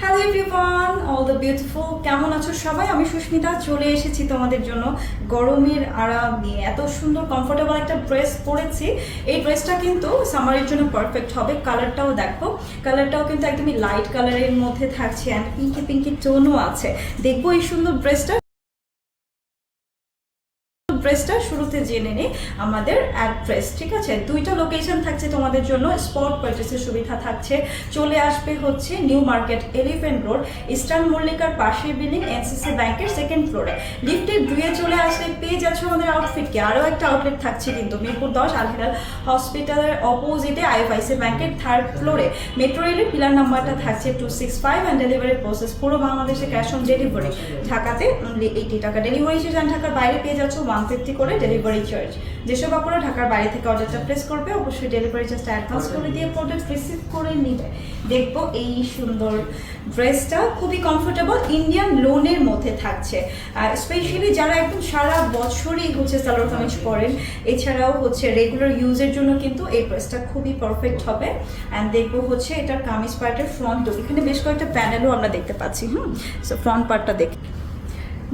Hello everyone, all the beautiful, কেমন আছো সবাই? আমি সুস্মিতা চলে এসেছি তোমাদের জন্য গরমের আরাম নিয়ে। এত সুন্দর কমফোর্টেবল একটা ড্রেস পরেছি। এই ড্রেসটা কিন্তু সামারের জন্য পারফেক্ট হবে। কালারটাও দেখো, কালারটাও কিন্তু একদমই লাইট কালারের মধ্যে থাকছে অ্যান্ড পিঙ্কি পিঙ্কি টোনও আছে। দেখবো এই সুন্দর ড্রেসটা শুরুতে জেনে নিই আমাদের অ্যাড্রেস। ঠিক আছে, দুইটা লোকেশন থাকছে তোমাদের জন্য, স্পট পারচেসের সুবিধা থাকছে। চলে আসবে হচ্ছে new market elephant road, eastern মল্লিকার পাশের বিল্ডিং, এনসিসি ব্যাংকের সেকেন্ড ফ্লোরে। লিফটের 2-এ চলে আসলে পেয়ে যাচ্ছ আমাদের আউটফিটকে। আরও একটা আউটলেট থাকছে কিন্তু মিরপুর 10 আল হিলাল হসপিটালের অপোজিটে আইএফআইসি ব্যাংকের থার্ড ফ্লোরে। মেট্রো রেলের পিলার নাম্বারটা থাকছে 265 অ্যান্ড ডেলিভারি প্রসেস পুরো বাংলাদেশে ক্যাশ অন ডেলিভারি। ঢাকাতে অনলি 80 টাকা ডেলিভারি চার্জ, অ্যান্ড ঢাকার বাইরে পেয়ে যাচ্ছ 150 করে ডেলিভারি চার্জ। যেসব আপনারা ঢাকার বাইরে থেকে অর্ডারটা প্লেস করবে অবশ্যই ডেলিভারি চার্জটা অ্যাডভান্স করে দিয়ে প্রোডাক্ট রিসিভ করে নিবে। দেখবো এই সুন্দর ড্রেসটা, খুবই কমফোর্টেবল ইন্ডিয়ান লোনের মধ্যে থাকছে। স্পেশালি যারা একদম সারা বছরই হচ্ছে সালোয়ার কামিজ পরেন, এছাড়াও হচ্ছে রেগুলার ইউজের জন্য কিন্তু এই ড্রেসটা খুবই পারফেক্ট হবে। অ্যান্ড দেখবো হচ্ছে এটার কামিজ পার্টের ফ্রন্ট লুক, এখানে বেশ কয়েকটা প্যানেলও আমরা দেখতে পাচ্ছি। সো ফ্রন্ট পার্টটা দেখি,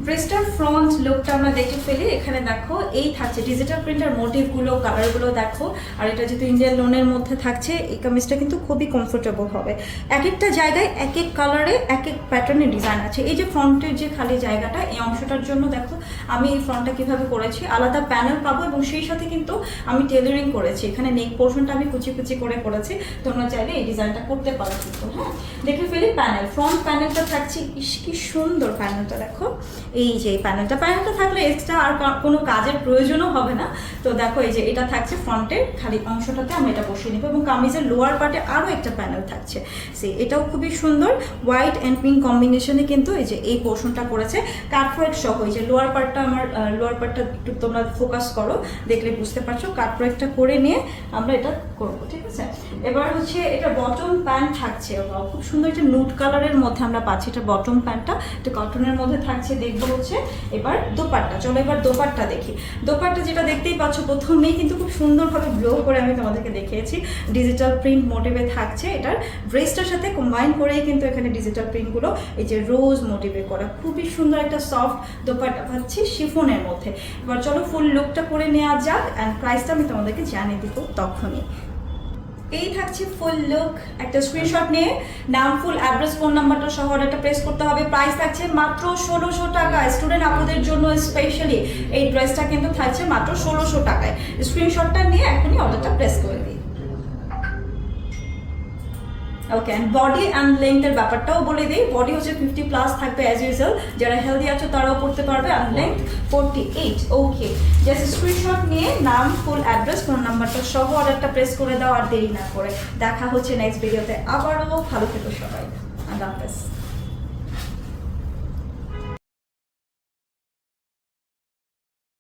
ড্রেসটার ফ্রন্ট লুকটা আমরা দেখে ফেলি। এখানে দেখো এই থাকছে ডিজিটাল প্রিন্টার মোটিভগুলো, কালারগুলো দেখো। আর এটা যেহেতু ইন্ডিয়ান লোনের মধ্যে থাকছে, এই কামিজটা কিন্তু খুবই কমফোর্টেবল হবে। এক একটা জায়গায় এক এক কালারে এক এক প্যাটার্নের ডিজাইন আছে। এই যে ফ্রন্টের যে খালি জায়গাটা, এই অংশটার জন্য দেখো আমি এই ফ্রন্টটা কিভাবে করেছি, আলাদা প্যানেল পাবো এবং সেই সাথে কিন্তু আমি টেলারিং করেছি। এখানে নেক পোর্শনটা আমি কুচি কুচি করে করেছি, তোমরা চাইলে এই ডিজাইনটা করতে পারো কিন্তু। দেখে ফেলি প্যানেল, ফ্রন্ট প্যানেলটা থাকছে। কি সুন্দর প্যানেলটা দেখো। এই যে প্যানেলটা থাকলে এক্সট্রা আর কোনো কাজের প্রয়োজনও হবে না। তো দেখো এই যে এটা থাকছে ফ্রন্টের খালি অংশটাতে, আমি এটা বসিয়ে নেবো। এবং কামিজের লোয়ার পার্টে আরও একটা প্যানেল থাকছে। এটাও খুবই সুন্দর, হোয়াইট অ্যান্ড পিঙ্ক কম্বিনেশনে কিন্তু এই যে এই পোর্শনটা করেছে কাটওয়ার্ক সহ। এই যে লোয়ার পার্টটা, আমার লোয়ার পার্টটা একটু তোমরা ফোকাস করো, দেখলে বুঝতে পারছো। কাটওয়ার্কটা করে নিয়ে আমরা এটা করবো, ঠিক আছে। এবার হচ্ছে এটা বটম প্যান্ট থাকছে, খুব সুন্দর একটা নুট কালারের মধ্যে আমরা পাচ্ছি। এটা বটম প্যান্টটা এটা কটনের মধ্যে থাকছে। দেখবো হচ্ছে এবার দোপাট্টা। চলো এবার দোপাট্টা দেখি। দোপাট্টা যেটা দেখতেই পাচ্ছ প্রথমেই কিন্তু খুব সুন্দরভাবে ব্লো করে আমি তোমাদেরকে দেখিয়েছি। ডিজিটাল প্রিন্ট মোটিভে থাকছে। এটার ড্রেসটার সাথে কম্বাইন করেই কিন্তু এখানে ডিজিটাল প্রিন্টগুলো এই যে রোজ মোটিভে করা, খুবই সুন্দর একটা সফট দোপাট্টা পাচ্ছি শিফনের মধ্যে। এবার চলো ফুল লুকটা করে নেওয়া যাক, অ্যান্ড প্রাইসটা আমি তোমাদেরকে জানিয়ে দিব তখনই। এই থাকছে ফুল লুক। একটা স্ক্রিনশট নিয়ে নাম, ফুল অ্যাড্রেস, ফোন নাম্বারটা সহ অর্ডারটা প্লেস করতে হবে। প্রাইস থাকছে মাত্র 1600 টাকা। স্টুডেন্ট আপুদের জন্য স্পেশালি এই ড্রেসটা কিন্তু থাকছে মাত্র 1600 টাকায়। স্ক্রিনশটটা নিয়ে এখনই অর্ডারটা প্লেস করে দিই। ওকে, অ্যান্ড বডি অ্যান্ড লেন্থের ব্যাপারটাও বলে দিই। বডি হচ্ছে 50+ থাকবে অ্যাজ ইউজুয়াল, যারা হেলদি আছো তারাও পড়তে পারবে। And length 48। Okay, just screenshot নিয়ে নাম, ফুল অ্যাড্রেস, ফোন নাম্বারটা সহ অর্ডারটা প্রেস করে দাও। আর দেরি না করে দেখা হচ্ছে নেক্সট ভিডিওতে আবারও। ভালো থেকো সবাই, আল্লাহ হাফেজ।